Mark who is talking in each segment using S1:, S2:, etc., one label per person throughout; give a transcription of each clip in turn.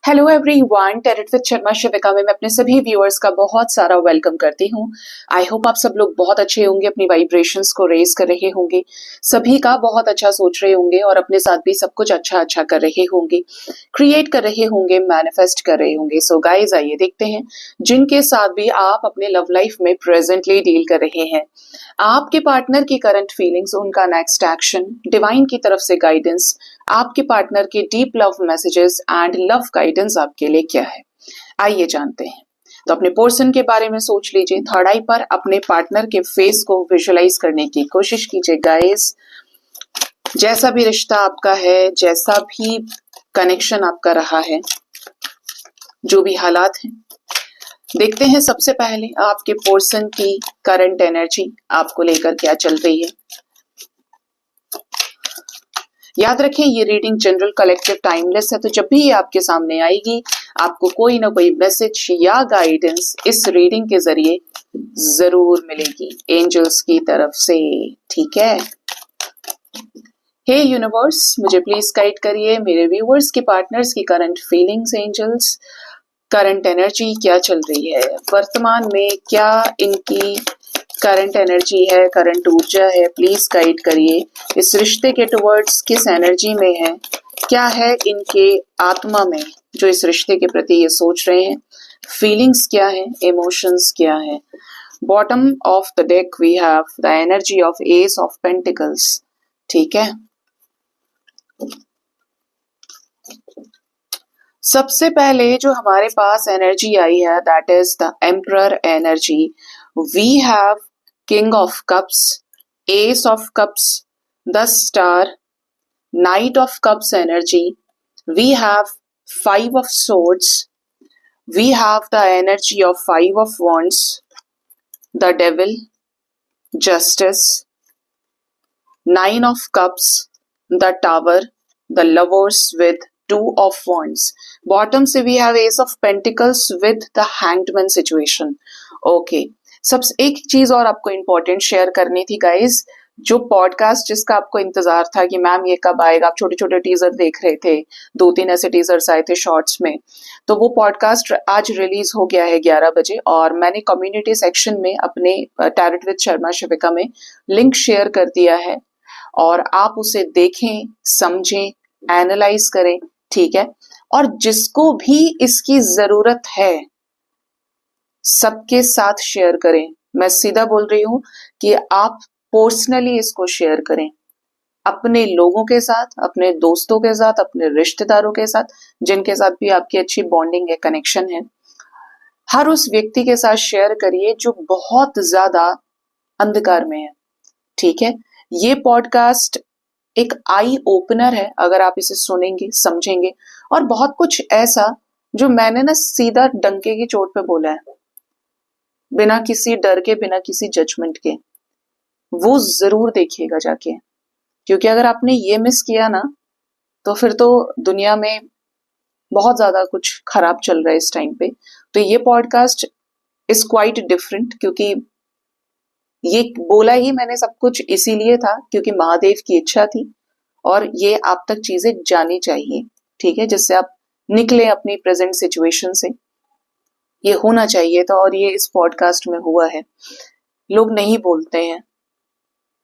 S1: Hello everyone, tarot with Sharma Shivika में मैं अपने सभी व्यूअर्स का बहुत सारा वेलकम करती हूँ। आई होप आप सब लोग बहुत अच्छे होंगे, अपनी वाइब्रेशंस को रेज कर रहे होंगे, सभी का बहुत अच्छा सोच रहे होंगे और अपने साथ भी सब कुछ अच्छा अच्छा कर रहे होंगे, क्रिएट कर रहे होंगे, मैनिफेस्ट कर रहे होंगे। सो गाइज, आइए देखते हैं जिनके साथ भी आप अपने लव लाइफ में प्रेजेंटली डील कर रहे हैं, आपके पार्टनर की करंट फीलिंग्स, उनका नेक्स्ट एक्शन, डिवाइन की तरफ से गाइडेंस, आपके पार्टनर के deep love messages and love guidance आपके लिए क्या है, आइए जानते हैं। तो अपने पर्सन के बारे में सोच लीजिए, थर्ड आई पर अपने पार्टनर के फेस को विजुअलाइज करने की कोशिश कीजिए। गाइस, जैसा भी रिश्ता आपका है, जैसा भी कनेक्शन आपका रहा है, जो भी हालात हैं, देखते हैं सबसे पहले आपके पर्सन की करंट एनर्जी आपको लेकर क्या चल रही है। याद रखें, ये रीडिंग जनरल, कलेक्टिव, टाइमलेस है, तो जब भी ये आपके सामने आएगी आपको कोई ना कोई मैसेज या गाइडेंस इस रीडिंग के जरिए जरूर मिलेगी एंजल्स की तरफ से। ठीक है, हे यूनिवर्स, मुझे प्लीज गाइड करिए मेरे व्यूअर्स के पार्टनर्स की current feelings, angels current energy क्या चल रही है, वर्तमान में क्या इनकी करंट एनर्जी है, करंट ऊर्जा है। प्लीज गाइड करिए इस रिश्ते के टुवर्ड्स किस एनर्जी में है, क्या है इनके आत्मा में जो इस रिश्ते के प्रति ये सोच रहे हैं, फीलिंग्स क्या है, इमोशंस क्या है। Bottom of the deck we have the energy of ace of pentacles. ठीक है, सबसे पहले जो हमारे पास एनर्जी आई है that is the emperor energy. We have king of cups, ace of cups, the star, knight of cups energy. We have five of swords, we have the energy of five of wands, the devil, justice, nine of cups, the tower, the lovers with two of wands. Bottom से we have ace of pentacles with the hanged man situation. Okay, सबसे एक चीज और आपको important share करनी थी guys, जो podcast जिसका आपको इंतजार था कि मैम ये कब आएगा, आप छोटे छोटे टीजर देख रहे थे, 2-3 ऐसे टीजर्स आए थे शॉर्ट्स में, तो वो पॉडकास्ट आज रिलीज हो गया है 11 बजे और मैंने कम्युनिटी सेक्शन में अपने टैरेट विद शर्मा शिविका में लिंक शेयर कर दिया है और आप उसे देखें, समझें, एनालाइज करें। ठीक है, और जिसको भी इसकी जरूरत है सबके साथ शेयर करें। मैं सीधा बोल रही हूं कि आप पर्सनली इसको शेयर करें अपने लोगों के साथ, अपने दोस्तों के साथ, अपने रिश्तेदारों के साथ, जिनके साथ भी आपकी अच्छी बॉन्डिंग है, कनेक्शन है। हर उस व्यक्ति के साथ शेयर करिए जो बहुत ज्यादा अंधकार में है। ठीक है, ये पॉडकास्ट एक आई ओपनर है अगर आप इसे सुनेंगे, समझेंगे, और बहुत कुछ ऐसा जो मैंने ना सीधा डंके की चोट पे बोला है, बिना किसी डर के, बिना किसी जजमेंट के, वो जरूर देखिएगा जाके, क्योंकि अगर आपने ये मिस किया ना तो फिर तो दुनिया में बहुत ज्यादा कुछ खराब चल रहा है इस टाइम पे। तो ये पॉडकास्ट इज क्वाइट डिफरेंट, क्योंकि ये बोला ही मैंने सब कुछ इसीलिए था क्योंकि महादेव की इच्छा थी और ये आप तक चीजें जानी चाहिए। ठीक है, जिससे आप निकले अपनी प्रेजेंट सिचुएशन से, ये होना चाहिए था और ये इस पॉडकास्ट में हुआ है। लोग नहीं बोलते हैं,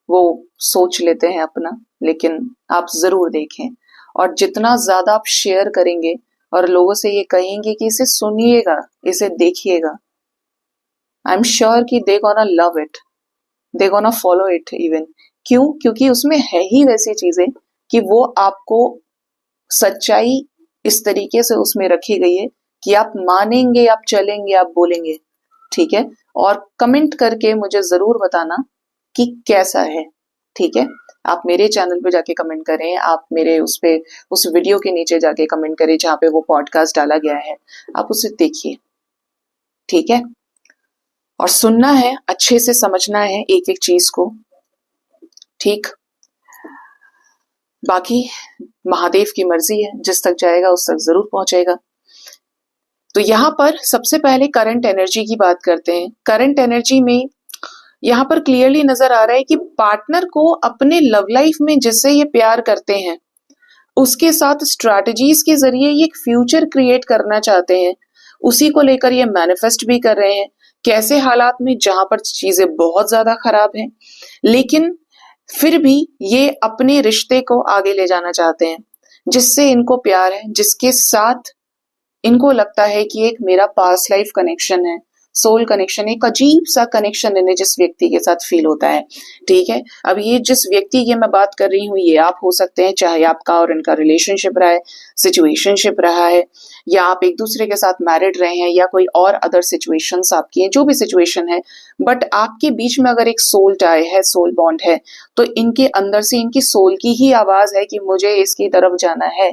S1: वो सोच लेते हैं अपना, लेकिन आप जरूर देखें और जितना ज्यादा आप शेयर करेंगे और लोगों से ये कहेंगे कि इसे सुनिएगा, इसे देखिएगा, आई एम श्योर कि they gonna love it, they gonna follow it even. क्यों? क्योंकि उसमें है ही वैसी चीजें कि वो आपको सच्चाई इस तरीके से उसमें रखी गई है कि आप मानेंगे, आप चलेंगे, आप बोलेंगे। ठीक है, और कमेंट करके मुझे जरूर बताना कि कैसा है। ठीक है, आप मेरे चैनल पे जाके कमेंट करें, आप मेरे उस पे उस वीडियो के नीचे जाके कमेंट करें जहां पे वो पॉडकास्ट डाला गया है, आप उसे देखिए। ठीक है, और सुनना है, अच्छे से समझना है एक एक चीज को। ठीक, बाकी महादेव की मर्जी है, जिस तक जाएगा उस तक जरूर पहुंचेगा। तो यहां पर सबसे पहले करंट एनर्जी की बात करते हैं। करंट एनर्जी में यहां पर क्लियरली नजर आ रहा है कि पार्टनर को अपने लव लाइफ में जिससे ये प्यार करते हैं उसके साथ स्ट्रैटेजीज के जरिए ये एक फ्यूचर क्रिएट करना चाहते हैं, उसी को लेकर ये मैनिफेस्ट भी कर रहे हैं। कैसे हालात में, जहां पर चीजें बहुत ज्यादा खराब हैं, लेकिन फिर भी ये अपने रिश्ते को आगे ले जाना चाहते हैं, जिससे इनको प्यार है, जिसके साथ इनको लगता है कि एक मेरा पास्ट लाइफ कनेक्शन है, सोल कनेक्शन, एक अजीब सा कनेक्शन इन्हें जिस व्यक्ति के साथ फील होता है। ठीक है, अब ये जिस व्यक्ति की मैं बात कर रही हूँ ये आप हो सकते हैं, चाहे आपका और इनका रिलेशनशिप रहा है, सिचुएशनशिप रहा है, या आप एक दूसरे के साथ मैरिड रहे हैं, या कोई और अदर सिचुएशंस आपकी हैं, जो भी सिचुएशन है, बट आपके बीच में अगर एक सोल टाई है, सोल बॉन्ड है, तो इनके अंदर से इनकी सोल की ही आवाज है कि मुझे इसकी तरफ जाना है।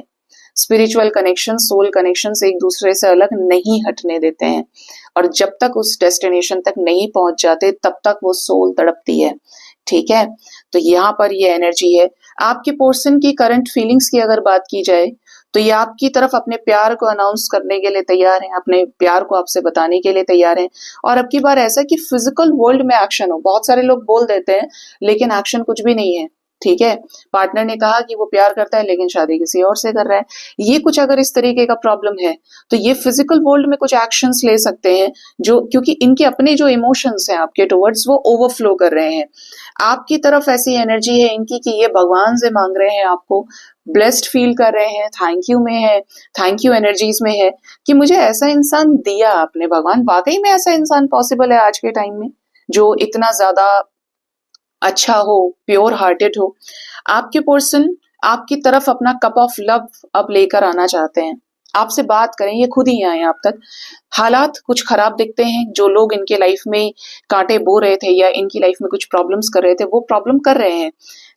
S1: स्पिरिचुअल कनेक्शन, सोल कनेक्शन से एक दूसरे से अलग नहीं हटने देते हैं, और जब तक उस डेस्टिनेशन तक नहीं पहुंच जाते तब तक वो सोल तड़पती है। ठीक है, तो यहाँ पर ये एनर्जी है। आपके पर्सन की करंट फीलिंग्स की अगर बात की जाए तो ये आपकी तरफ अपने प्यार को अनाउंस करने के लिए तैयार हैं, अपने प्यार को आपसे बताने के लिए तैयार हैं। और अब की बार ऐसा कि फिजिकल वर्ल्ड में एक्शन हो, बहुत सारे लोग बोल देते हैं लेकिन एक्शन कुछ भी नहीं है। ठीक है, पार्टनर ने कहा कि वो प्यार करता है लेकिन शादी किसी और से कर रहा है, ये कुछ अगर इस तरीके का प्रॉब्लम है तो ये फिजिकल वर्ल्ड में कुछ एक्शंस ले सकते हैं, जो क्योंकि इनके अपने जो इमोशंस हैं आपके टुवर्ड्स वो ओवरफ्लो कर रहे हैं। आपकी तरफ ऐसी एनर्जी है इनकी कि ये भगवान से मांग रहे हैं, आपको ब्लेस्ड फील कर रहे हैं, थैंक यू में है, थैंक यू एनर्जीज में है कि मुझे ऐसा इंसान दिया आपने भगवान। वाकई में ऐसा इंसान पॉसिबल है आज के टाइम में जो इतना ज्यादा अच्छा हो, प्योर हार्टेड हो। आपके पर्सन आपकी तरफ अपना कप ऑफ लव अब लेकर आना चाहते हैं, आपसे बात करें, ये खुद ही आए आप तक। हालात कुछ खराब दिखते हैं, जो लोग इनके लाइफ में कांटे बो रहे थे या इनकी लाइफ में कुछ प्रॉब्लम्स कर रहे थे वो प्रॉब्लम कर रहे हैं।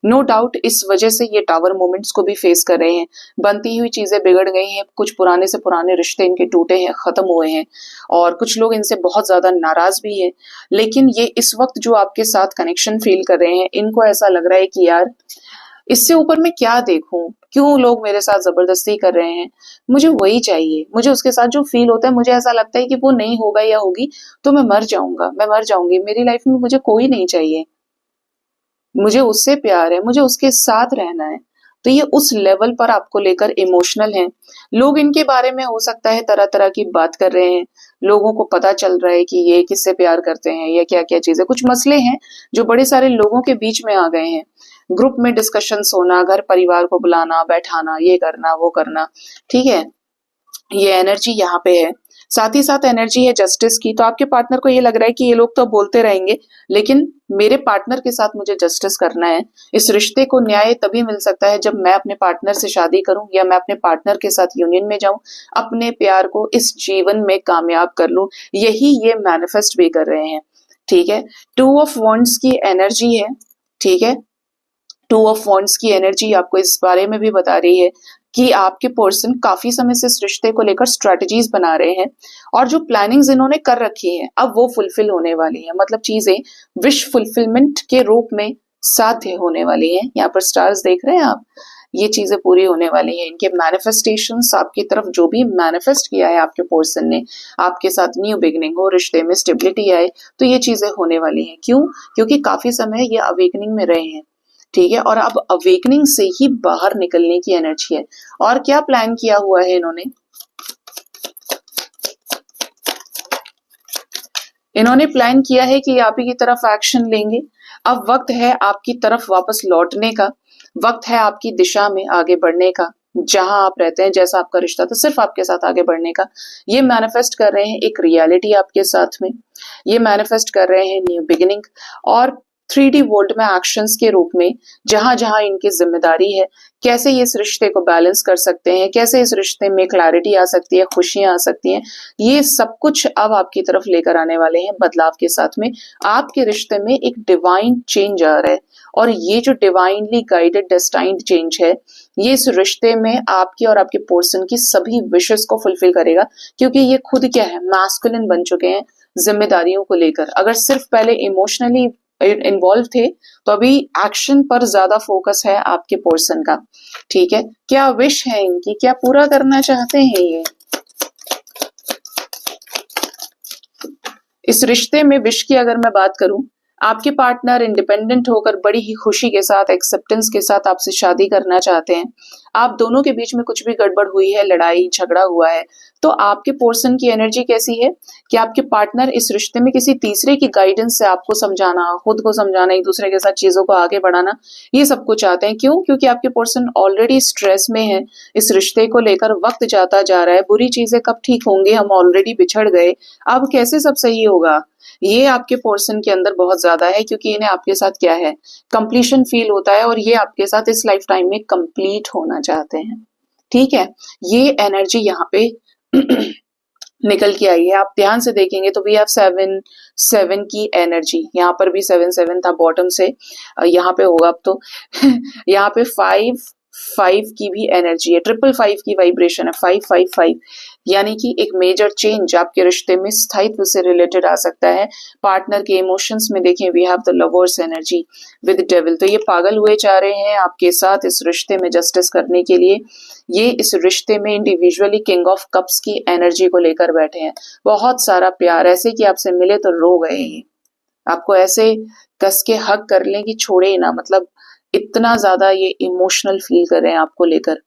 S1: नो डाउट इस वजह से ये टावर मोमेंट्स को भी फेस कर रहे हैं, बनती हुई चीजें बिगड़ गई हैं, कुछ पुराने से पुराने रिश्ते इनके टूटे हैं, खत्म हुए हैं, और कुछ लोग इनसे बहुत ज्यादा नाराज भी हैं। लेकिन ये इस वक्त जो आपके साथ कनेक्शन फील कर रहे हैं, इनको ऐसा लग रहा है कि यार इससे ऊपर मैं क्या देखूं, क्यों लोग मेरे साथ जबरदस्ती कर रहे हैं, मुझे वही चाहिए, मुझे उसके साथ जो फील होता है, मुझे ऐसा लगता है कि वो नहीं होगा या होगी तो मैं मर जाऊंगा, मैं मर जाऊंगी, मेरी लाइफ में मुझे कोई नहीं चाहिए, मुझे उससे प्यार है, मुझे उसके साथ रहना है। तो ये उस लेवल पर आपको लेकर इमोशनल हैं। लोग इनके बारे में हो सकता है तरह तरह की बात कर रहे हैं, लोगों को पता चल रहा है कि ये किससे प्यार करते हैं या क्या क्या चीजें, कुछ मसले हैं जो बड़े सारे लोगों के बीच में आ गए हैं। ग्रुप में डिस्कशंस होना, घर परिवार को बुलाना, बैठाना, ये करना वो करना। ठीक है, ये एनर्जी यहाँ पे है। साथ ही साथ एनर्जी है जस्टिस की। तो आपके पार्टनर को ये लग रहा है कि ये लोग तो बोलते रहेंगे लेकिन मेरे पार्टनर के साथ मुझे जस्टिस करना है। इस रिश्ते को न्याय तभी मिल सकता है जब मैं अपने पार्टनर से शादी करूं या मैं अपने पार्टनर के साथ यूनियन में जाऊं, अपने प्यार को इस जीवन में कामयाब कर लूं। यही ये मैनिफेस्ट भी कर रहे हैं। ठीक है, 2 ऑफ वॉन्ड्स की एनर्जी है। ठीक है, 2 ऑफ वॉन्ड्स की एनर्जी आपको इस बारे में भी बता रही है कि आपके पर्सन काफी समय से इस रिश्ते को लेकर स्ट्रेटजीज बना रहे हैं, और जो प्लानिंग्स इन्होंने कर रखी है अब वो फुलफिल होने वाली है। मतलब चीजें विश फुलफिलमेंट के रूप में साध्य होने वाली है। यहाँ पर स्टार्स देख रहे हैं आप, ये चीजें पूरी होने वाली है। इनके मैनिफेस्टेशंस आपकी तरफ जो भी मैनिफेस्ट किया है आपके पर्सन ने, आपके साथ न्यू बिगनिंग हो, रिश्ते में स्टेबिलिटी आए, तो ये चीजें होने वाली हैं। क्यों? क्योंकि काफी समय ये अवेकनिंग में रहे हैं। ठीक है, और अब अवेकनिंग से ही बाहर निकलने की एनर्जी है। और क्या प्लान किया हुआ है इन्होंने? इन्होंने प्लान किया है कि आप ही की तरफ एक्शन लेंगे। अब वक्त है आपकी तरफ वापस लौटने का, वक्त है आपकी दिशा में आगे बढ़ने का, जहां आप रहते हैं, जैसा आपका रिश्ता था, सिर्फ आपके साथ आगे बढ़ने का। ये मैनिफेस्ट कर रहे हैं एक रियलिटी आपके साथ में, ये मैनिफेस्ट कर रहे हैं न्यू बिगिनिंग, और 3D वर्ल्ड में एक्शंस के रूप में जहां जहां इनकी जिम्मेदारी है, कैसे ये इस रिश्ते को बैलेंस कर सकते हैं, कैसे इस रिश्ते में क्लैरिटी आ सकती है, खुशियां आ सकती हैं, ये सब कुछ अब आपकी तरफ लेकर आने वाले हैं बदलाव के साथ में। आपके रिश्ते में एक डिवाइन चेंज आ रहा है, और ये जो डिवाइनली गाइडेड डेस्टाइन्ड चेंज है, ये इस रिश्ते में आपकी और आपके पर्सन की सभी विशेस को फुलफिल करेगा, क्योंकि ये खुद क्या है, मैस्कुलिन बन चुके हैं जिम्मेदारियों को लेकर। अगर सिर्फ पहले इमोशनली इन्वॉल्व थे तो अभी एक्शन पर ज्यादा फोकस है आपके पर्सन का। ठीक है, क्या विश है इनकी, क्या पूरा करना चाहते हैं ये? इस रिश्ते में विश की अगर मैं बात करूं, आपके पार्टनर इंडिपेंडेंट होकर बड़ी ही खुशी के साथ, एक्सेप्टेंस के साथ आपसे शादी करना चाहते हैं। आप दोनों के बीच में कुछ भी गड़बड़ हुई है, लड़ाई झगड़ा हुआ है, तो आपके पर्सन की एनर्जी कैसी है कि आपके पार्टनर इस रिश्ते में किसी तीसरे की गाइडेंस से आपको समझाना, खुद को समझाना, एक दूसरे के साथ चीजों को आगे बढ़ाना, ये सब कुछ चाहते हैं। क्यों? क्योंकि आपके पर्सन ऑलरेडी स्ट्रेस में है, इस रिश्ते को लेकर वक्त जाता जा रहा है, बुरी चीजें कब ठीक होंगी, हम ऑलरेडी बिछड़ गए, अब कैसे सब सही होगा, ये आपके पर्सन के अंदर बहुत ज्यादा है। क्योंकि इन्हें आपके साथ क्या है, कंप्लीशन फील होता है और ये आपके साथ इस लाइफ टाइम में कंप्लीट होना चाहते हैं। ठीक है, ये एनर्जी यहाँ पे निकल के आई है। आप ध्यान से देखेंगे तो वी हैव 7 की एनर्जी, यहाँ पर भी 7 था बॉटम से, यहाँ पे होगा अब तो यहाँ पे 5 की भी एनर्जी है, 555 की वाइब्रेशन है, 555, यानी कि एक मेजर चेंज आपके रिश्ते में स्थायित्व से रिलेटेड आ सकता है। पार्टनर के इमोशंस में देखें, we have the lovers energy with devil, तो ये पागल हुए जा रहे हैं आपके साथ इस रिश्ते में जस्टिस करने के लिए। ये इस रिश्ते में इंडिविजुअली किंग ऑफ कप्स की एनर्जी को लेकर बैठे हैं। बहुत सारा प्यार, ऐसे कि आपसे मिले तो रो गए हैं, आपको ऐसे कस के हक कर लें कि छोड़े ही ना, मतलब इतना ज्यादा ये इमोशनल फील कर रहे हैं आपको लेकर।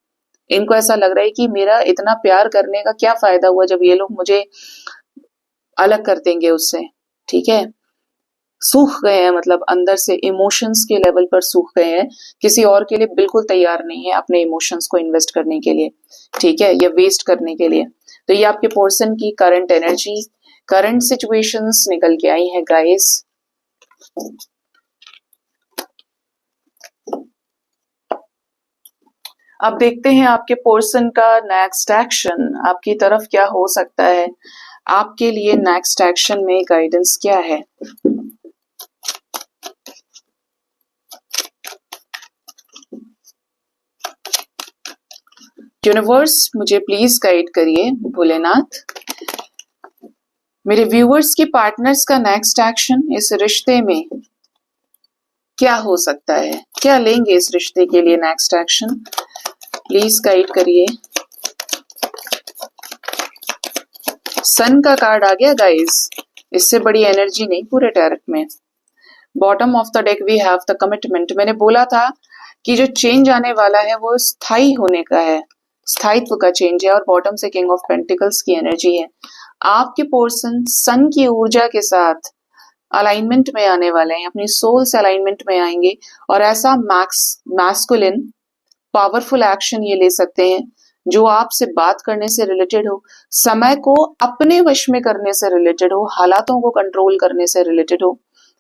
S1: इनको ऐसा लग रहा है कि मेरा इतना प्यार करने का क्या फायदा हुआ जब ये लोग मुझे अलग कर देंगे उससे। ठीक है, सूख गए हैं, मतलब अंदर से इमोशंस के लेवल पर सूख गए हैं, किसी और के लिए बिल्कुल तैयार नहीं है अपने इमोशंस को इन्वेस्ट करने के लिए। ठीक है, या वेस्ट करने के लिए। तो ये आपके पर्सन की करंट एनर्जी, करंट सिचुएशंस निकल के आई हैं गाइस। अब देखते हैं आपके पर्सन का नेक्स्ट एक्शन आपकी तरफ क्या हो सकता है। आपके लिए नेक्स्ट एक्शन में गाइडेंस क्या है। यूनिवर्स मुझे प्लीज गाइड करिए, भोलेनाथ। मेरे व्यूअर्स के पार्टनर्स का नेक्स्ट एक्शन इस रिश्ते में क्या हो सकता है, क्या लेंगे इस रिश्ते के लिए नेक्स्ट एक्शन, प्लीज गाइड करिए। सन का कार्ड आ गया गाइस, इससे बड़ी एनर्जी नहीं पूरे टैरेट में। Bottom of the deck we have the commitment. मैंने बोला था कि जो चेंज आने वाला है वो स्थायी होने का है, स्थायित्व का चेंज है। और बॉटम से किंग ऑफ पेंटिकल्स की एनर्जी है। आपके पर्सन सन की ऊर्जा के साथ अलाइनमेंट में आने वाले हैं, अपनी सोल से अलाइनमेंट में आएंगे और ऐसा मैस्कुलिन पावरफुल एक्शन ये ले सकते हैं जो आपसे बात करने से रिलेटेड हो, समय को अपने वश में करने से रिलेटेड हो, हालातों को कंट्रोल करने से रिलेटेड हो।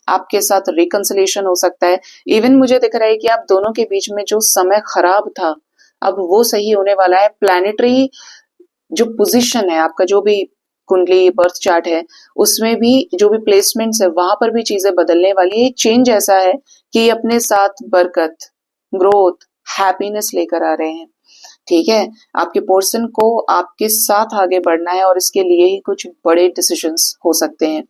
S1: आपके साथ रिकंसिलेशन हो सकता है। इवन मुझे दिख रहा है कि आप दोनों के बीच में जो समय खराब था अब वो सही होने वाला है। प्लैनेटरी जो पोजीशन है आपका, जो भी कुंडली बर्थ चार्ट है उसमें भी जो भी प्लेसमेंट्स है वहां पर भी चीजें बदलने वाली है। चेंज ऐसा है कि अपने साथ बरकत, ग्रोथ, हैप्पीनेस लेकर आ रहे हैं। ठीक है, आपके पर्सन को आपके साथ आगे बढ़ना है और इसके लिए ही कुछ बड़े डिसीजंस हो सकते हैं।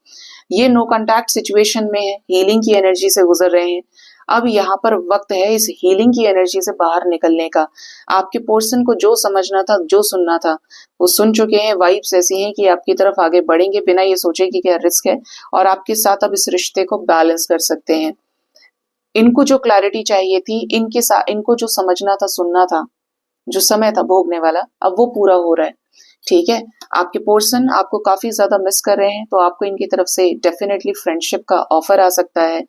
S1: ये नो कांटेक्ट सिचुएशन में है, हीलिंग की एनर्जी से गुजर रहे हैं। अब यहाँ पर वक्त है इस हीलिंग की एनर्जी से बाहर निकलने का। आपके पर्सन को जो समझना था, जो सुनना था वो सुन चुके हैं। वाइब्स ऐसी हैं कि आपकी तरफ आगे बढ़ेंगे बिना ये सोचे कि क्या रिस्क है, और आपके साथ अब इस रिश्ते को बैलेंस कर सकते हैं। इनको जो क्लैरिटी चाहिए थी, इनके साथ इनको जो समझना था, सुनना था, जो समय था भोगने वाला, अब वो पूरा हो रहा है। ठीक है, आपके पर्सन आपको काफी ज्यादा मिस कर रहे हैं, तो आपको इनकी तरफ से डेफिनेटली फ्रेंडशिप का ऑफर आ सकता है।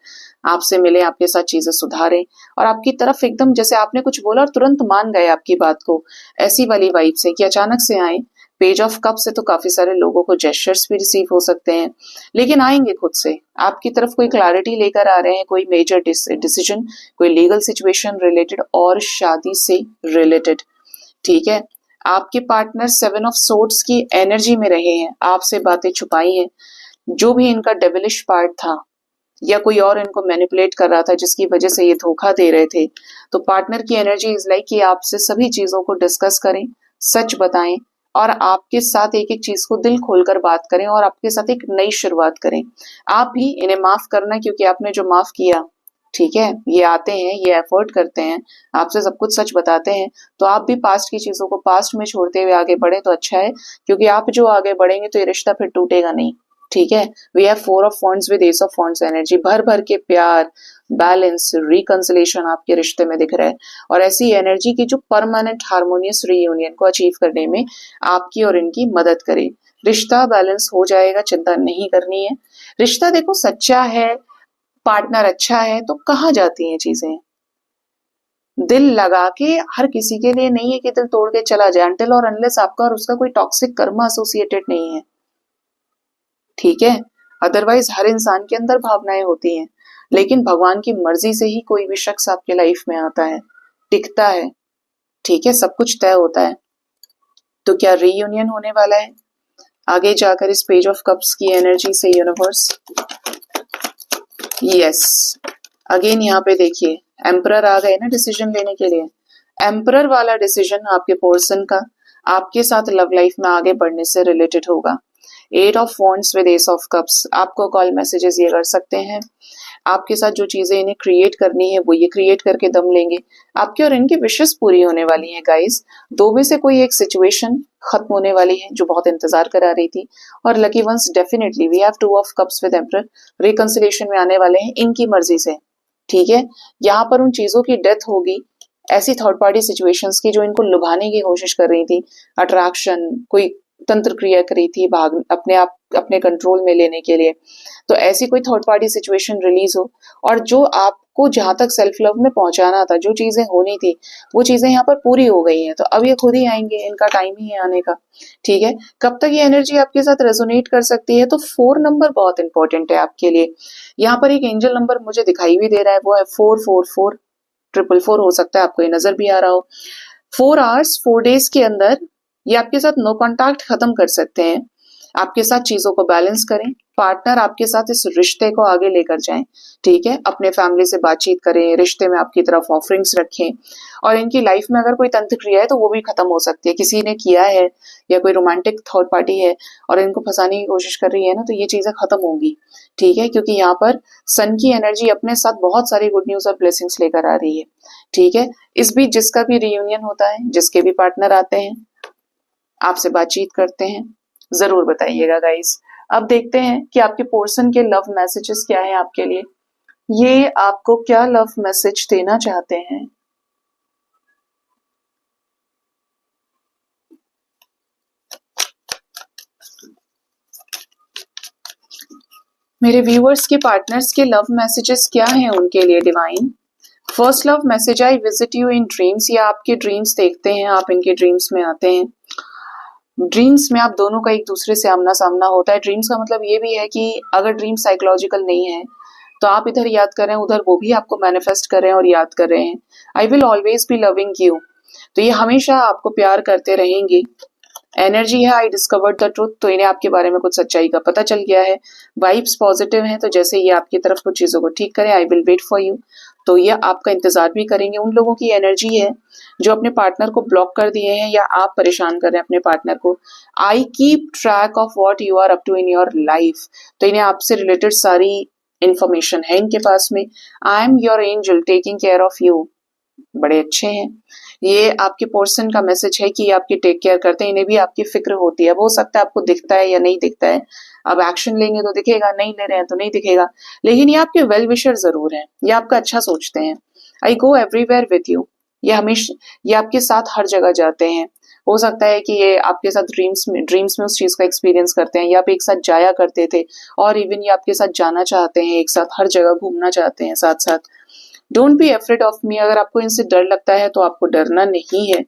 S1: आपसे मिले, आपके साथ चीजें सुधारें और आपकी तरफ एकदम जैसे आपने कुछ बोला और तुरंत मान गए आपकी बात को, ऐसी वाली वाइब से कि अचानक से आए। पेज ऑफ कप से तो काफी सारे लोगों को जेस्चर्स भी रिसीव हो सकते हैं, लेकिन आएंगे खुद से आपकी तरफ, कोई क्लैरिटी लेकर आ रहे हैं, कोई मेजर डिसीजन, कोई लीगल सिचुएशन रिलेटेड और शादी से रिलेटेड। ठीक है, आपके पार्टनर 7 ऑफ सोर्ड्स की एनर्जी में रहे हैं, आपसे बातें छुपाई हैं। जो भी इनका डेविलिश पार्ट था या कोई और इनको मैनिपुलेट कर रहा था जिसकी वजह से ये धोखा दे रहे थे, तो पार्टनर की एनर्जी इज लाइक कि आपसे सभी चीजों को डिस्कस करें, सच बताएं और आपके साथ एक एक चीज को दिल खोलकर बात करें और आपके साथ एक नई शुरुआत करें। आप भी इन्हें माफ करना, क्योंकि आपने जो माफ किया, ठीक है, ये आते हैं, ये एफर्ट करते हैं, आपसे सब कुछ सच बताते हैं, तो आप भी पास्ट की चीजों को पास्ट में छोड़ते हुए आगे बढ़े तो अच्छा है, क्योंकि आप जो आगे बढ़ेंगे तो ये रिश्ता फिर टूटेगा नहीं। ठीक है, we have 4 of wands with ace of wands energy, भर भर के प्यार, बैलेंस, रिकंसिलेशन आपके रिश्ते में दिख रहा है। और ऐसी एनर्जी की जो परमानेंट हार्मोनियस रीयूनियन को अचीव करने में आपकी और इनकी मदद करे। रिश्ता बैलेंस हो जाएगा, चिंता नहीं करनी है। रिश्ता देखो सच्चा है, पार्टनर अच्छा है तो कहाँ जाती हैं चीजें। दिल लगा के हर किसी के लिए नहीं है कि दिल तोड़ के चला जाए, अनटिल और अनलेस आपका और उसका कोई टॉक्सिक कर्म एसोसिएटेड नहीं है, ठीक है। अदरवाइज हर इंसान के अंदर भावनाएं होती हैं, लेकिन भगवान की मर्जी से ही कोई भी शख्स आपके लाइफ में आता है, टिकता है, ठीक है, सब कुछ तय होता है। तो क्या रीयूनियन होने वाला है आगे जाकर इस पेज ऑफ कप्स की एनर्जी से यूनिवर्स? यस, अगेन यहाँ पे देखिए एम्परर आ गए ना डिसीजन लेने के लिए। एम्परर वाला डिसीजन आपके पर्सन का आपके साथ लव लाइफ में आगे बढ़ने से रिलेटेड होगा। 8 of wands with ace of cups, आपको कॉल मैसेजेस ये कर सकते हैं, आपके साथ जो चीजें इन्हें क्रिएट करनी है वो ये क्रिएट करके दम लेंगे। आपके और इनकी विशेष पूरी होने वाली हैं गाइस। दो में से कोई एक सिचुएशन खत्म होने वाली है जो बहुत इंतजार करा रही थी, और lucky ones definitely we have 2 of cups with emperor, reconciliation में आने वाले हैं इनकी मर्जी से, ठीक है। यहाँ पर उन चीजों की डेथ होगी, ऐसी थर्ड पार्टी सिचुएशंस की जो इनको लुभाने की कोशिश कर रही थी, अट्रैक्शन, कोई तंत्र क्रिया करी थी भाग अपने आप अपने कंट्रोल में लेने के लिए, तो ऐसी कोई थर्ड पार्टी सिचुएशन रिलीज हो, और जो आपको जहां तक सेल्फ लव में पहुंचाना था, जो चीजें होनी थी वो चीजें यहाँ पर पूरी हो गई हैं, तो अब ये खुद ही आएंगे, इनका टाइम ही है आने का, ठीक है। कब तक ये एनर्जी आपके साथ रेजोनेट कर सकती है? तो 4 नंबर बहुत इंपॉर्टेंट है आपके लिए। यहाँ पर एक एंजल नंबर मुझे दिखाई भी दे रहा है, वो है 444, 444 हो सकता है आपको ये नजर भी आ रहा हो। 4 आवर्स 4 डेज के अंदर ये आपके साथ नो कॉन्टैक्ट खत्म कर सकते हैं, आपके साथ चीजों को बैलेंस करें, पार्टनर आपके साथ इस रिश्ते को आगे लेकर जाएं, ठीक है। अपने फैमिली से बातचीत करें, रिश्ते में आपकी तरफ ऑफरिंग्स रखें, और इनकी लाइफ में अगर कोई तंत्र क्रिया है तो वो भी खत्म हो सकती है। किसी ने किया है या कोई रोमांटिक थर्ड पार्टी है और इनको फंसाने की कोशिश कर रही है ना, तो ये चीजें खत्म होंगी, ठीक है, क्योंकि यहाँ पर सन की एनर्जी अपने साथ बहुत सारी गुड न्यूज और ब्लेसिंग्स लेकर आ रही है, ठीक है। इस बीच जिसका भी रियूनियन होता है, जिसके भी पार्टनर आते हैं, आपसे बातचीत करते हैं, जरूर बताइएगा गाइस। अब देखते हैं कि आपके पर्सन के लव मैसेजेस क्या हैं आपके लिए, ये आपको क्या लव मैसेज देना चाहते हैं। मेरे व्यूअर्स के पार्टनर्स के लव मैसेजेस क्या हैं उनके लिए divine? First love message, I visit you in dreams, या आपके ड्रीम्स देखते हैं, आप इनके ड्रीम्स में आते हैं। ड्रीम्स में आप दोनों का एक दूसरे से आमना सामना होता है। ड्रीम्स का मतलब ये भी है कि अगर ड्रीम साइकोलॉजिकल नहीं है तो आप इधर याद कर रहे हैं, उधर वो भी आपको मैनिफेस्ट कर रहे हैं और याद कर रहे हैं। I will always be loving you, तो ये हमेशा आपको प्यार करते रहेंगे। एनर्जी है, आई डिस्कवर्ड द ट्रूथ, तो इन्हें आपके बारे में कुछ सच्चाई का पता चल गया है। वाइब्स पॉजिटिव हैं, तो जैसे ये आपकी तरफ कुछ चीजों को ठीक करें, I will wait for you, तो ये आपका इंतजार भी करेंगे। उन लोगों की एनर्जी है जो अपने पार्टनर को ब्लॉक कर दिए हैं या आप परेशान कर रहे हैं अपने पार्टनर को। I keep track of what you are up to in your life, तो इन्हें आपसे रिलेटेड सारी इंफॉर्मेशन है इनके पास में। I am your angel taking care of you, बड़े अच्छे हैं। ये आपके पर्सन का मैसेज है कि आपकी टेक केयर करते हैं, इन्हें भी आपकी फिक्र होती है। वो हो सकता है आपको दिखता है या नहीं दिखता है, अब एक्शन लेंगे तो दिखेगा, नहीं ले रहे हैं तो नहीं दिखेगा, लेकिन ये आपके वेल विशर जरूर हैं, ये आपका अच्छा सोचते हैं। आई गो एवरीवेयर विथ यू, ये हमेशा ये आपके साथ हर जगह जाते हैं। हो सकता है कि ये आपके साथ ड्रीम्स में उस चीज का एक्सपीरियंस करते हैं, या आप एक साथ जाया करते थे, और इवन ये आपके साथ जाना चाहते हैं, एक साथ हर जगह घूमना चाहते हैं साथ साथ। Don't be afraid of me, अगर आपको इनसे डर लगता है तो आपको डरना नहीं है।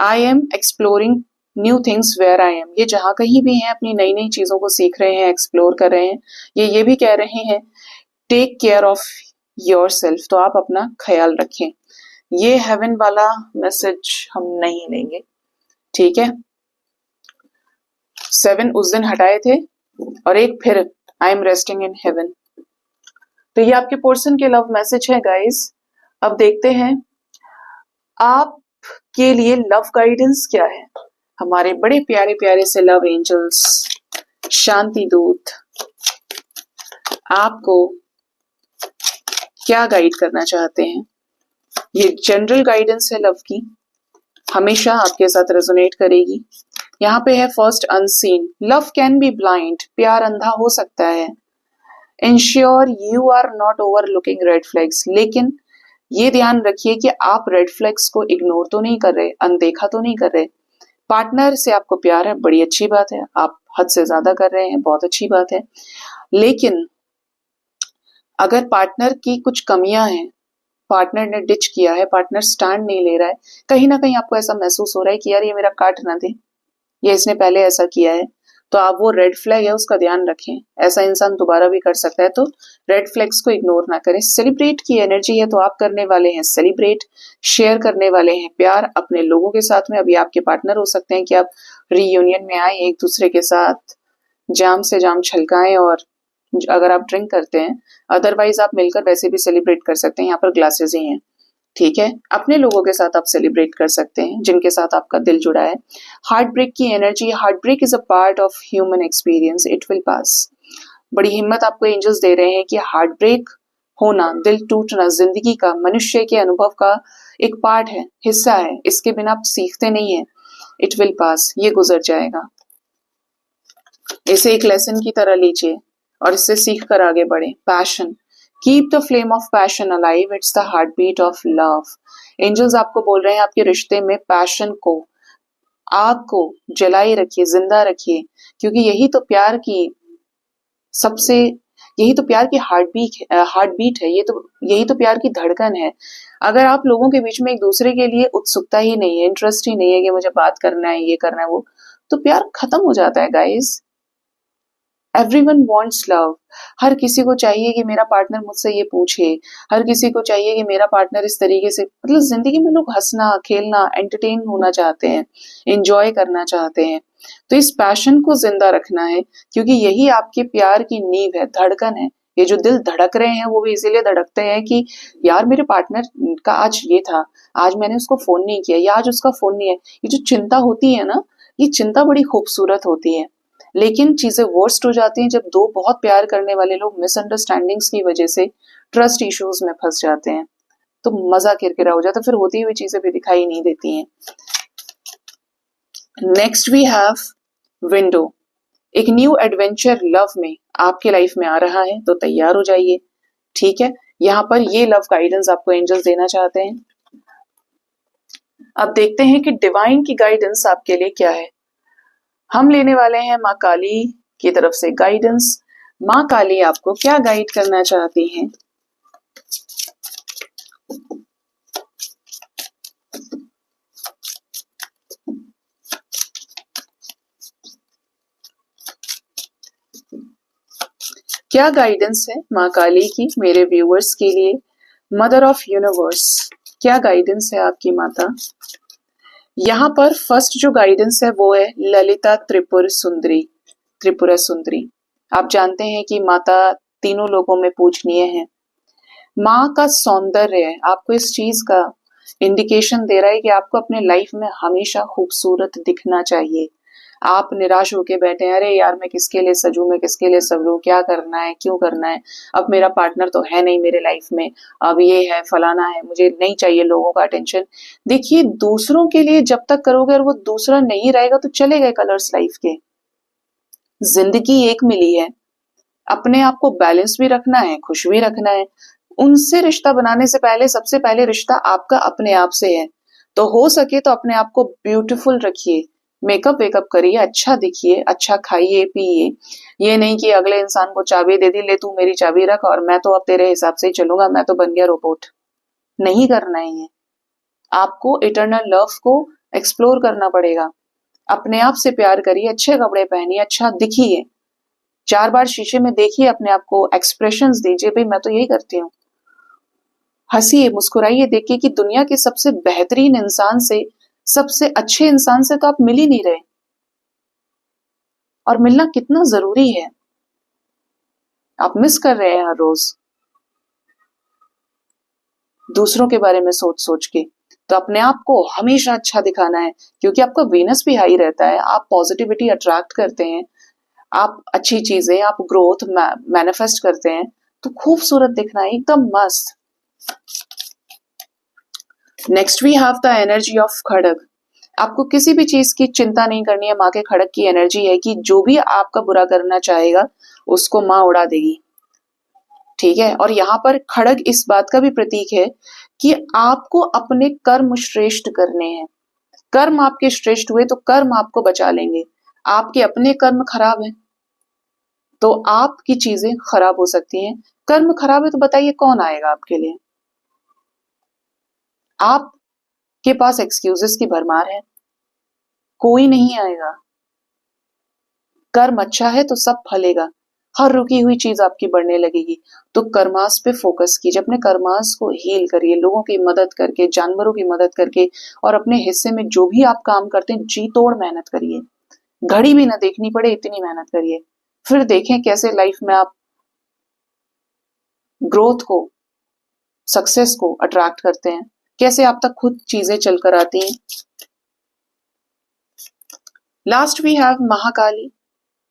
S1: I am exploring new things where I am, ये जहां कहीं भी हैं अपनी नई नई चीजों को सीख रहे हैं, एक्सप्लोर कर रहे हैं। ये भी कह रहे हैं take care of yourself, तो आप अपना ख्याल रखें। ये हेवन वाला मैसेज हम नहीं लेंगे, ठीक है। 7 उस दिन हटाए थे और एक फिर I am resting in heaven, तो ये आपके पर्सन के लव मैसेज है गाइस। अब देखते हैं आपके लिए लव गाइडेंस क्या है। हमारे बड़े प्यारे प्यारे से लव एंजल्स, शांति दूत आपको क्या गाइड करना चाहते हैं। ये जनरल गाइडेंस है लव की, हमेशा आपके साथ रेजोनेट करेगी। यहाँ पे है first unseen, love can be blind, प्यार अंधा हो सकता है। Ensure you are not overlooking red flags, लेकिन ये ध्यान रखिए कि आप रेड फ्लैग्स को इग्नोर तो नहीं कर रहे, अनदेखा तो नहीं कर रहे। पार्टनर से आपको प्यार है, बड़ी अच्छी बात है, आप हद से ज्यादा कर रहे हैं, बहुत अच्छी बात है। लेकिन अगर पार्टनर की कुछ कमियां हैं, पार्टनर ने डिच किया है, पार्टनर स्टैंड नहीं ले रहा है, कहीं ना कहीं आपको ऐसा महसूस हो रहा है कि यार ये मेरा काट ना दे, ये इसने पहले ऐसा किया है, तो आप वो रेड फ्लैग है उसका ध्यान रखें। ऐसा इंसान दोबारा भी कर सकता है, तो रेड फ्लैग्स को इग्नोर ना करें। सेलिब्रेट की एनर्जी है तो आप करने वाले हैं सेलिब्रेट, शेयर करने वाले हैं प्यार अपने लोगों के साथ में। अभी आपके पार्टनर हो सकते हैं कि आप रीयूनियन में आए, एक दूसरे के साथ जाम से जाम छलकाएं, और अगर आप ड्रिंक करते हैं, अदरवाइज आप मिलकर वैसे भी सेलिब्रेट कर सकते हैं। यहाँ पर ग्लासेस ही हैं, ठीक है। अपने लोगों के साथ आप सेलिब्रेट कर सकते हैं जिनके साथ आपका दिल जुड़ा है। हार्ट ब्रेक की energy, heartbreak is a part of human experience, it will pass. बड़ी हिम्मत आपको एंजल्स दे रहे हैं कि हार्ट ब्रेक होना, दिल टूटना जिंदगी का, मनुष्य के अनुभव का एक पार्ट है, हिस्सा है, इसके बिना आप सीखते नहीं है। इट विल पास, ये गुजर जाएगा। इसे एक लेसन की तरह लीजिए और इससे सीख कर आगे बढ़े। Passion, keep the flame of passion alive, it's the heartbeat of love. Angels आपको बोल रहे हैं आपके रिश्ते में पैशन को, आग को जलाए रखिए, जिंदा रखिए, क्योंकि यही तो प्यार की सबसे, यही तो प्यार की हार्ट बीट है, यही तो प्यार की धड़कन है। अगर आप लोगों के बीच में एक दूसरे के लिए उत्सुकता ही नहीं है, इंटरेस्ट ही नहीं है कि मुझे बात करना है, ये करना है, वो, तो प्यार खत्म हो जाता है गाइस। एवरीवन वांट्स लव, हर किसी को चाहिए कि मेरा पार्टनर मुझसे ये पूछे, हर किसी को चाहिए कि मेरा पार्टनर इस तरीके से, मतलब जिंदगी में लोग हंसना खेलना एंटरटेन होना चाहते हैं, एंजॉय करना चाहते हैं। तो इस पैशन को जिंदा रखना है, क्योंकि यही आपके प्यार की नींव है, धड़कन है। ये जो दिल धड़क रहे हैं वो भी इसीलिए धड़कते हैं कि यार मेरे पार्टनर का आज ये था, आज मैंने उसको फोन नहीं किया, या आज उसका फोन नहीं है। ये जो चिंता होती है ना, ये चिंता बड़ी खूबसूरत होती है। लेकिन चीजें वर्स्ट हो जाती हैं जब दो बहुत प्यार करने वाले लोग मिसअंडरस्टैंडिंग्स की वजह से ट्रस्ट इश्यूज में फंस जाते हैं, तो मजा किरकिरा हो जाता है, फिर होती हुई चीजें भी दिखाई नहीं देती हैं। नेक्स्ट वी हैव विंडो, एक न्यू एडवेंचर लव में आपके लाइफ में आ रहा है, तो तैयार हो जाइए, ठीक है। यहाँ पर ये लव गाइडेंस आपको एंजल्स देना चाहते हैं। अब देखते हैं कि डिवाइन की गाइडेंस आपके लिए क्या है। हम लेने वाले हैं माँ काली की तरफ से गाइडेंस। माँ काली आपको क्या गाइड करना चाहती हैं? क्या गाइडेंस है माँ काली की मेरे व्यूअर्स के लिए? मदर ऑफ यूनिवर्स, क्या गाइडेंस है आपकी माता? यहाँ पर फर्स्ट जो गाइडेंस है वो है ललिता त्रिपुर सुंदरी, त्रिपुरा सुंदरी। आप जानते हैं कि माता तीनों लोगों में पूजनीय है। माँ का सौंदर्य आपको इस चीज का इंडिकेशन दे रहा है कि आपको अपने लाइफ में हमेशा खूबसूरत दिखना चाहिए। आप निराश होके बैठे हैं, अरे यार मैं किसके लिए सजूं, मैं किसके लिए सवरूं, क्या करना है, क्यों करना है, अब मेरा पार्टनर तो है नहीं मेरे लाइफ में, अब ये है फलाना है, मुझे नहीं चाहिए लोगों का अटेंशन। देखिए दूसरों के लिए जब तक करोगे और वो दूसरा नहीं रहेगा तो चले गए कलर्स लाइफ के। जिंदगी एक मिली है, अपने आप को बैलेंस भी रखना है, खुश भी रखना है। उनसे रिश्ता बनाने से पहले सबसे पहले रिश्ता आपका अपने आप से है। तो हो सके तो अपने आप को ब्यूटीफुल रखिए, मेकअप वेकअप करिए, अच्छा दिखिए, अच्छा खाइए पिए। ये नहीं कि अगले इंसान को चाबी दे दी, ले तू मेरी चाबी रख और मैं तो अब तेरे हिसाब से ही चलूंगा, मैं तो बन गया रोबोट। नहीं करना है ये। आपको इटर्नल लव को एक्सप्लोर करना पड़ेगा। अपने आप से प्यार करिए, अच्छे कपड़े पहनिए, अच्छा दिखिए, 4 बार शीशे में देखिए अपने आप को, एक्सप्रेशंस दीजिए, भाई मैं तो यही करती हूँ। हंसिए मुस्कुराइए, देखिए कि दुनिया के सबसे बेहतरीन इंसान से, सबसे अच्छे इंसान से तो आप मिल ही नहीं रहे, और मिलना कितना जरूरी है, आप मिस कर रहे हैं हर रोज दूसरों के बारे में सोच सोच के। तो अपने आप को हमेशा अच्छा दिखाना है, क्योंकि आपका वीनस भी हाई रहता है, आप पॉजिटिविटी अट्रैक्ट करते हैं, आप अच्छी चीजें, आप ग्रोथ मैनिफेस्ट करते हैं, तो खूबसूरत दिखना है, एकदम मस्त। Next we have the energy of खड़ग। आपको किसी भी चीज की चिंता नहीं करनी है। माँ के खड़क की एनर्जी है कि जो भी आपका बुरा करना चाहेगा उसको माँ उड़ा देगी, ठीक है। और यहाँ पर खड़ग इस बात का भी प्रतीक है कि आपको अपने कर्म श्रेष्ठ करने हैं। कर्म आपके श्रेष्ठ हुए तो कर्म आपको बचा लेंगे। आपके अपने कर्म खराब है तो आपकी चीजें खराब हो सकती हैं। कर्म खराब है तो बताइए कौन आएगा आपके लिए? आपके पास एक्सक्यूजेस की भरमार है, कोई नहीं आएगा। कर्म अच्छा है तो सब फलेगा, हर रुकी हुई चीज आपकी बढ़ने लगेगी। तो कर्मास पे फोकस कीजिए, अपने कर्मास को हील करिए, लोगों की मदद करके, जानवरों की मदद करके, और अपने हिस्से में जो भी आप काम करते हैं जी तोड़ मेहनत करिए। घड़ी भी ना देखनी पड़े इतनी मेहनत करिए। फिर देखें कैसे लाइफ में आप ग्रोथ को, सक्सेस को अट्रैक्ट करते हैं, कैसे आप तक खुद चीजें चलकर आती हैं। Last we have Mahakali.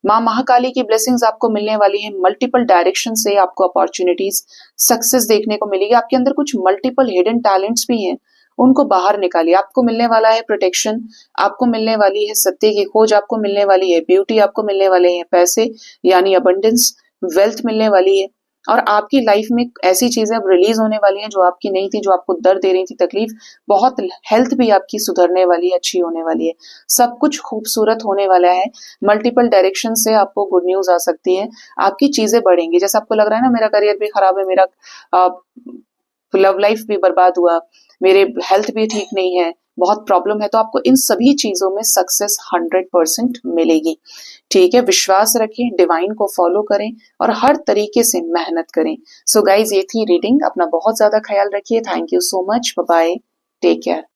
S1: माँ महाकाली की ब्लेसिंग्स आपको मिलने वाली है। मल्टीपल डायरेक्शन से आपको अपॉर्चुनिटीज, सक्सेस देखने को मिलेगी। आपके अंदर कुछ मल्टीपल हिडन टैलेंट्स भी हैं, उनको बाहर निकालिए। आपको मिलने वाला है प्रोटेक्शन, आपको मिलने वाली है सत्य की खोज, आपको मिलने वाली है ब्यूटी, आपको मिलने वाले हैं पैसे यानी अबंडेंस, वेल्थ मिलने वाली है। और आपकी लाइफ में ऐसी चीजें अब रिलीज होने वाली हैं जो आपकी नहीं थी, जो आपको दर्द दे रही थी, तकलीफ, बहुत हेल्थ भी आपकी सुधरने वाली है, अच्छी होने वाली है। सब कुछ खूबसूरत होने वाला है। मल्टीपल डायरेक्शन से आपको गुड न्यूज आ सकती है। आपकी चीजें बढ़ेंगी। जैसे आपको लग रहा है ना मेरा करियर भी खराब है, मेरा लव लाइफ भी बर्बाद हुआ, मेरे हेल्थ भी ठीक नहीं है, बहुत प्रॉब्लम है, तो आपको इन सभी चीजों में सक्सेस 100% मिलेगी, ठीक है। विश्वास रखें, डिवाइन को फॉलो करें और हर तरीके से मेहनत करें। सो गाइज, ये थी रीडिंग। अपना बहुत ज्यादा ख्याल रखिए। Thank you so much. Bye bye, take care.